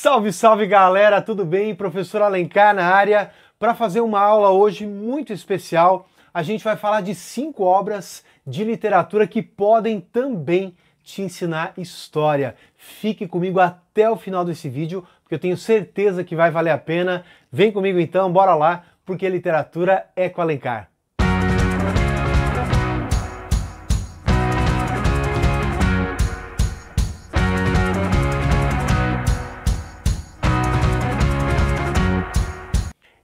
Salve, salve galera, tudo bem? Professor Alencar na área para fazer uma aula hoje muito especial. A gente vai falar de 5 obras de literatura que podem também te ensinar história. Fique comigo até o final desse vídeo, porque eu tenho certeza que vai valer a pena. Vem comigo então, bora lá, porque literatura é com Alencar.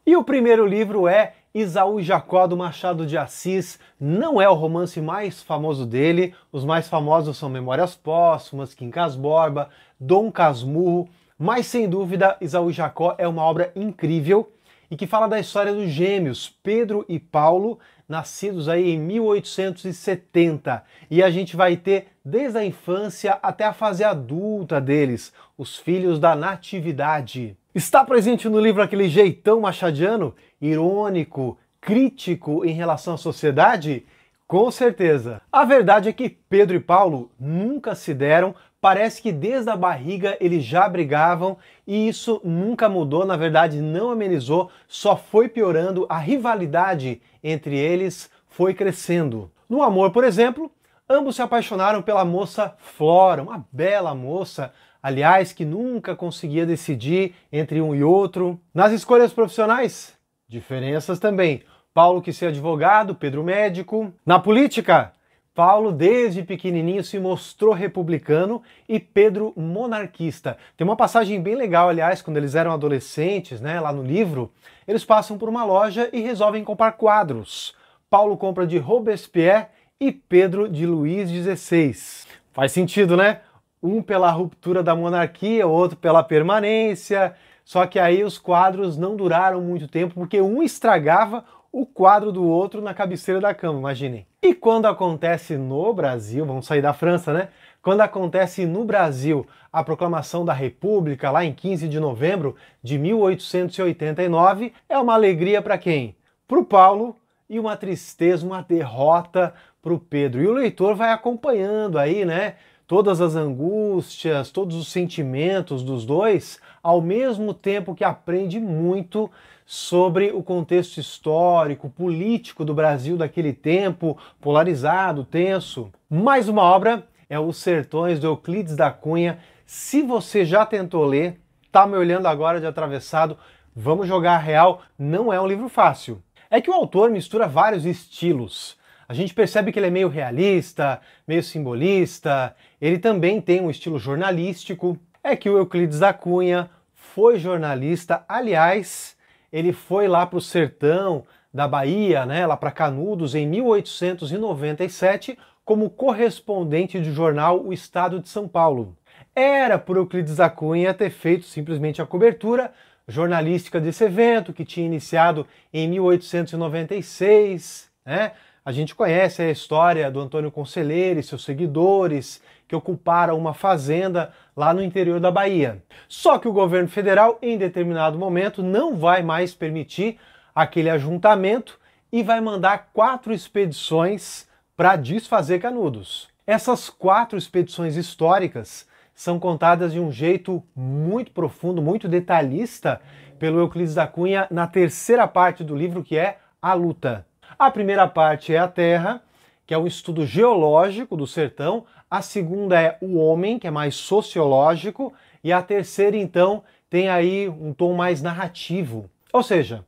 E o primeiro livro é Isaú e Jacó, do Machado de Assis. Não é o romance mais famoso dele, os mais famosos são Memórias Póstumas, Quincas Borba, Dom Casmurro, mas sem dúvida Isaú e Jacó é uma obra incrível e que fala da história dos gêmeos Pedro e Paulo, nascidos aí em 1870. E a gente vai ter desde a infância até a fase adulta deles, os filhos da Natividade. Está presente no livro aquele jeitão machadiano, irônico, crítico em relação à sociedade? Com certeza. A verdade é que Pedro e Paulo nunca se deram, parece que desde a barriga eles já brigavam e isso nunca mudou, na verdade não amenizou, só foi piorando, a rivalidade entre eles foi crescendo. No amor, por exemplo, ambos se apaixonaram pela moça Flora, uma bela moça, aliás, que nunca conseguia decidir entre um e outro. Nas escolhas profissionais, diferenças também. Paulo quis ser advogado, Pedro médico. Na política, Paulo desde pequenininho se mostrou republicano e Pedro monarquista. Tem uma passagem bem legal, aliás, quando eles eram adolescentes, né, lá no livro, eles passam por uma loja e resolvem comprar quadros. Paulo compra de Robespierre e Pedro de Luís XVI. Faz sentido, né? Um pela ruptura da monarquia, outro pela permanência, só que aí os quadros não duraram muito tempo, porque um estragava o quadro do outro na cabeceira da cama, imaginem. E quando acontece no Brasil, vamos sair da França, né? Quando acontece no Brasil a proclamação da República, lá em 15 de novembro de 1889, é uma alegria para quem? Para o Paulo e uma tristeza, uma derrota para o Pedro. E o leitor vai acompanhando aí, né? Todas as angústias, todos os sentimentos dos dois, ao mesmo tempo que aprende muito sobre o contexto histórico, político do Brasil daquele tempo, polarizado, tenso. Mais uma obra é Os Sertões, do Euclides da Cunha. Se você já tentou ler, tá me olhando agora de atravessado, vamos jogar a real, não é um livro fácil. É que o autor mistura vários estilos. A gente percebe que ele é meio realista, meio simbolista, ele também tem um estilo jornalístico. É que o Euclides da Cunha foi jornalista, aliás, ele foi lá para o sertão da Bahia, né, lá para Canudos, em 1897, como correspondente do jornal O Estado de São Paulo. Era por Euclides da Cunha ter feito simplesmente a cobertura jornalística desse evento, que tinha iniciado em 1896, né? A gente conhece a história do Antônio Conselheiro e seus seguidores que ocuparam uma fazenda lá no interior da Bahia. Só que o governo federal, em determinado momento, não vai mais permitir aquele ajuntamento e vai mandar 4 expedições para desfazer Canudos. Essas 4 expedições históricas são contadas de um jeito muito profundo, muito detalhista pelo Euclides da Cunha na terceira parte do livro, que é A Luta. A primeira parte é a terra, que é um estudo geológico do sertão. A segunda é o homem, que é mais sociológico. E a terceira, então, tem aí um tom mais narrativo. Ou seja,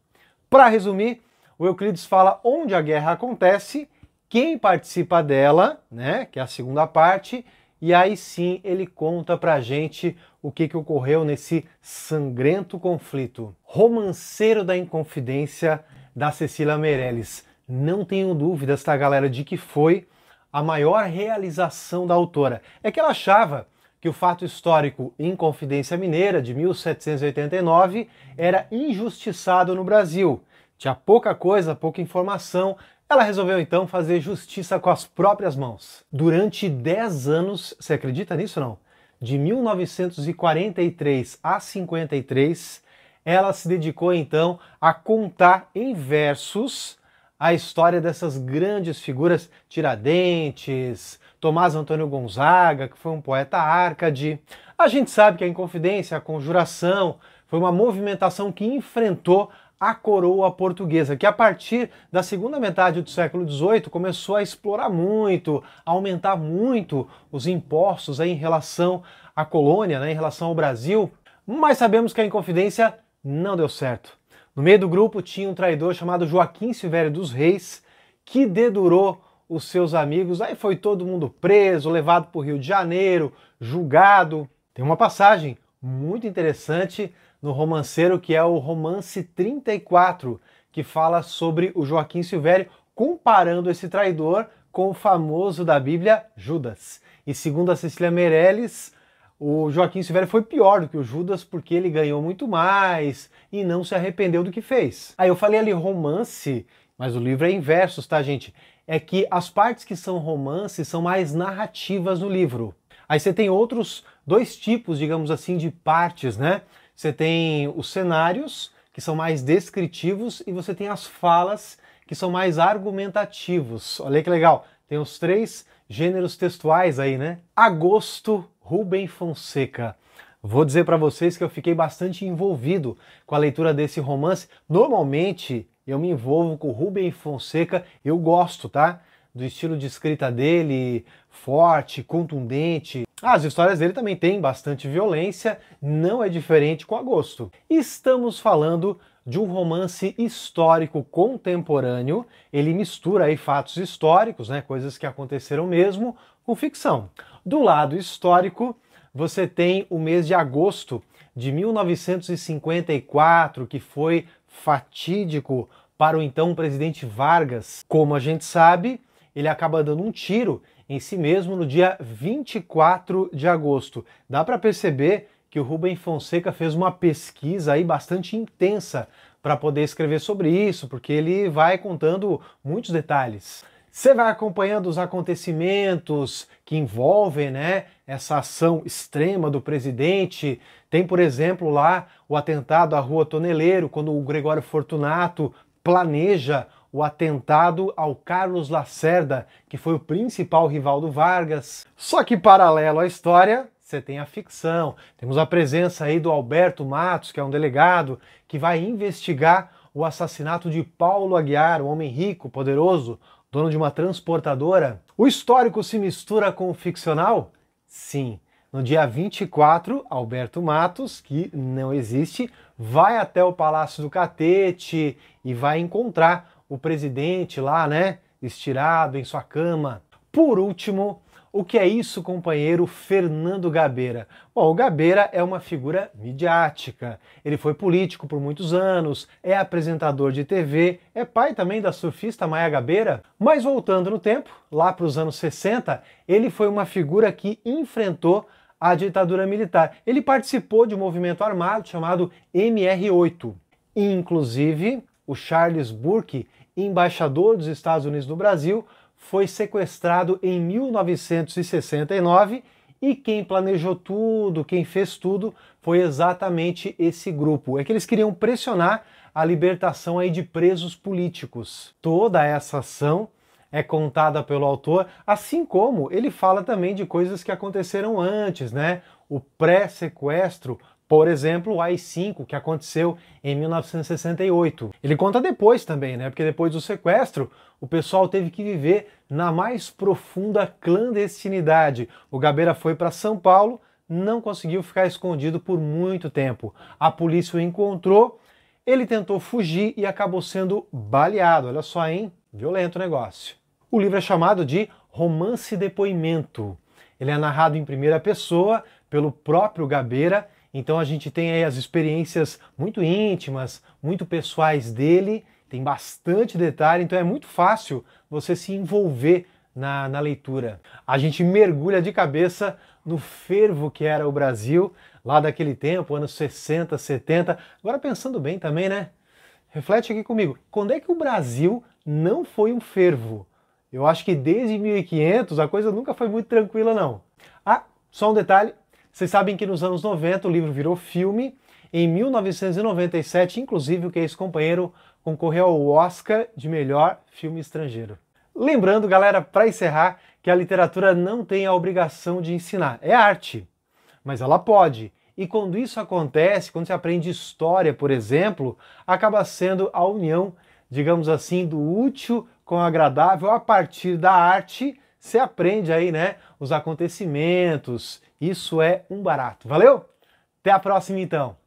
para resumir, o Euclides fala onde a guerra acontece, quem participa dela, né, que é a segunda parte, e aí sim ele conta pra gente o que ocorreu nesse sangrento conflito. Romanceiro da Inconfidência, da Cecília Meirelles. Não tenho dúvidas, tá, galera, de que foi a maior realização da autora. É que ela achava que o fato histórico Inconfidência Mineira, de 1789, era injustiçado no Brasil. Tinha pouca coisa, pouca informação. Ela resolveu então fazer justiça com as próprias mãos. Durante 10 anos, você acredita nisso ou não? De 1943 a 53, ela se dedicou então a contar em versos a história dessas grandes figuras, Tiradentes, Tomás Antônio Gonzaga, que foi um poeta árcade. A gente sabe que a Inconfidência, a Conjuração, foi uma movimentação que enfrentou a coroa portuguesa, que a partir da segunda metade do século XVIII começou a explorar muito, a aumentar muito os impostos aí em relação à colônia, né, em relação ao Brasil. Mas sabemos que a Inconfidência não deu certo. No meio do grupo tinha um traidor chamado Joaquim Silvério dos Reis, que dedurou os seus amigos, aí foi todo mundo preso, levado para o Rio de Janeiro, julgado. Tem uma passagem muito interessante no Romanceiro, que é o Romance 34, que fala sobre o Joaquim Silvério, comparando esse traidor com o famoso da Bíblia, Judas. E segundo a Cecília Meirelles, o Joaquim Silvério foi pior do que o Judas porque ele ganhou muito mais e não se arrependeu do que fez. Aí eu falei ali romance, mas o livro é em versos, tá, gente? É que as partes que são romances são mais narrativas no livro. Aí você tem outros dois tipos, digamos assim, de partes, né? Você tem os cenários, que são mais descritivos, e você tem as falas, que são mais argumentativos. Olha que legal, tem os três gêneros textuais aí, né? Agosto, Rubem Fonseca. Vou dizer para vocês que eu fiquei bastante envolvido com a leitura desse romance. Normalmente eu me envolvo com o Rubem Fonseca, eu gosto, tá? Do estilo de escrita dele, forte, contundente. As histórias dele também têm bastante violência, não é diferente com Agosto. Estamos falando de um romance histórico contemporâneo, ele mistura aí fatos históricos, né, coisas que aconteceram mesmo, com ficção. Do lado histórico, você tem o mês de agosto de 1954, que foi fatídico para o então presidente Vargas. Como a gente sabe, ele acaba dando um tiro em si mesmo no dia 24 de agosto. Dá para perceber que o Rubem Fonseca fez uma pesquisa aí bastante intensa para poder escrever sobre isso, porque ele vai contando muitos detalhes. Você vai acompanhando os acontecimentos que envolvem, né, essa ação extrema do presidente. Tem, por exemplo, lá o atentado à Rua Toneleiro, quando o Gregório Fortunato planeja o atentado ao Carlos Lacerda, que foi o principal rival do Vargas. Só que paralelo à história, você tem a ficção. Temos a presença aí do Alberto Matos, que é um delegado, que vai investigar o assassinato de Paulo Aguiar, um homem rico, poderoso, dono de uma transportadora. O histórico se mistura com o ficcional? Sim. No dia 24, Alberto Matos, que não existe, vai até o Palácio do Catete e vai encontrar o presidente lá, né, estirado em sua cama. Por último, o que é isso, companheiro Fernando Gabeira? Bom, o Gabeira é uma figura midiática. Ele foi político por muitos anos, é apresentador de TV, é pai também da surfista Maia Gabeira. Mas voltando no tempo, lá para os anos 60, ele foi uma figura que enfrentou a ditadura militar. Ele participou de um movimento armado chamado MR8. Inclusive, o Charles Burke, embaixador dos Estados Unidos no Brasil, foi sequestrado em 1969 e quem planejou tudo, quem fez tudo, foi exatamente esse grupo. É que eles queriam pressionar a libertação aí de presos políticos. Toda essa ação é contada pelo autor, assim como ele fala também de coisas que aconteceram antes, né? O pré-sequestro, por exemplo, o AI-5, que aconteceu em 1968. Ele conta depois também, né? Porque depois do sequestro, o pessoal teve que viver na mais profunda clandestinidade. O Gabeira foi para São Paulo, não conseguiu ficar escondido por muito tempo. A polícia o encontrou, ele tentou fugir e acabou sendo baleado. Olha só, hein? Violento o negócio. O livro é chamado de Romance Depoimento. Ele é narrado em primeira pessoa pelo próprio Gabeira. Então a gente tem aí as experiências muito íntimas, muito pessoais dele, tem bastante detalhe, então é muito fácil você se envolver na leitura. A gente mergulha de cabeça no fervo que era o Brasil, lá daquele tempo, anos 60, 70. Agora pensando bem também, né? Reflete aqui comigo, quando é que o Brasil não foi um fervo? Eu acho que desde 1500 a coisa nunca foi muito tranquila, não. Ah, só um detalhe. Vocês sabem que nos anos 90 o livro virou filme. Em 1997, inclusive, o que é esse companheiro concorreu ao Oscar de melhor filme estrangeiro. Lembrando, galera, para encerrar, que a literatura não tem a obrigação de ensinar. É arte, mas ela pode. E quando isso acontece, quando você aprende história, por exemplo, acaba sendo a união, digamos assim, do útil com o agradável. A partir da arte, você aprende aí, né, os acontecimentos. Isso é um barato. Valeu? Até a próxima, então.